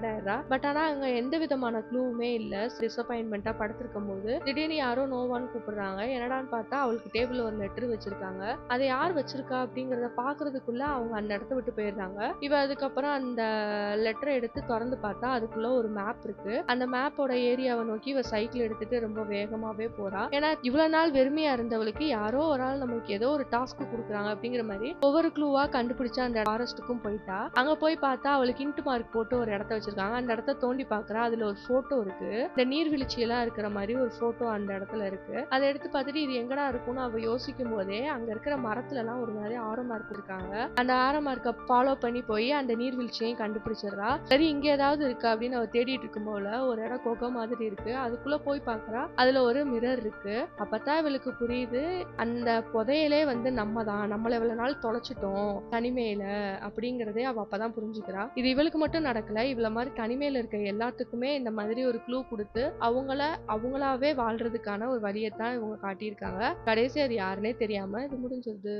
Tired ஆயிடுறா. But ஆனா அங்க எந்த விதமான க்ளூவுமே இல்ல. டிசப்பாயின்மெண்ட்டா படுத்திருக்கும் போது திடீர்னு யாரோ நோவான்னு கூப்பிடுறாங்க. என்னடான்னு பார்த்தா அவளுக்கு டேபிள்ல ஒரு லெட்டர் வச்சிருக்காங்க. அதை யார் வச்சிருக்கா அப்படிங்கறத பாக்குறதுக்குள்ள அவங்க அந்த இடத்த விட்டு போயிடுறாங்க. இவ அதுக்கப்புறம் அந்த லெட்டரை எடுத்து திறந்து பார்த்தா அதுக்குள்ள ஒரு மேப் இருக்கு. அந்த மேப்போட ஏரியாவை நோக்கி இவ சைக்கிள் எடுத்துட்டு ரொம்ப வேகமாவே போறா. ஏன்னா இவ்வளவு நாள் வெறுமையா இருந்தவளுக்கு யாரோ ஒரு ஆள் நமக்கு ஏதோ ஒரு டாஸ்க் கொடுக்குறாங்க அப்படிங்கிற மாதிரி ஒவ்வொரு க்ளூவா கண்டுபிடிச்சு அந்த ஃபாரஸ்ட்டுக்கும் போயிட்டா. அங்க போய் பார்த்தா அவளுக்கு இன்ட் மார்க் போட்டு ஒரு இடத்த வச்சிருக்காங்க. அந்த இடத்த தோண்டி பாக்குறா. அதுல ஒரு போட்டோ இருக்கு. இந்த நீர்வீழ்ச்சி எல்லாம் இருக்கிற மாதிரி ஒரு போட்டோ அந்த இடத்துல இருக்கு. அதை எடுத்து பார்த்துட்டு இது எங்கடா இருக்கும்னு அவ யோசிக்கும் போதே அங்க இருக்கிற மரத்துல எல்லாம் ஒரு மாதிரி ஆரோ மார்க் இருக்காங்க. அந்த ஆரோ மார்க்கை ஃபாலோ பண்ணி போய் அந்த நீர்வீழ்ச்சியையும் கண்டுபிடிச்சிடுறா. சரி இங்க ஏதாவது இருக்கா அப்படின்னு அவ தேடிட்டு இருக்கும் போல ஒரு இடம் குகை மாதிரி இருக்கு. அதுக்குள்ள போய் பாக்குறா. அதுல ஒரு மிரர் இருக்கு. அப்பதான் இவளுக்கு புரியுது அந்த புதையலே வந்து நம்ம தான், நம்மள இவ்வளவு நாள் தொலைச்சிட்டோம் தனிமையில அப்படிங்கறதே அவ அப்பதான் புரிஞ்சுக்கிறா. இது இவளுக்கு மட்டும் நடக்கல. இவ்வளவு மாதிரி தனிமையில இருக்க எல்லாத்துக்குமே இந்த மாதிரி ஒரு க்ளூ கொடுத்து அவங்களாவே வாழ்றதுக்கான ஒரு வழியத்தான் இவங்க காட்டியிருக்காங்க. கடைசி அது யாருன்னே தெரியாம இது முடிஞ்சிருது.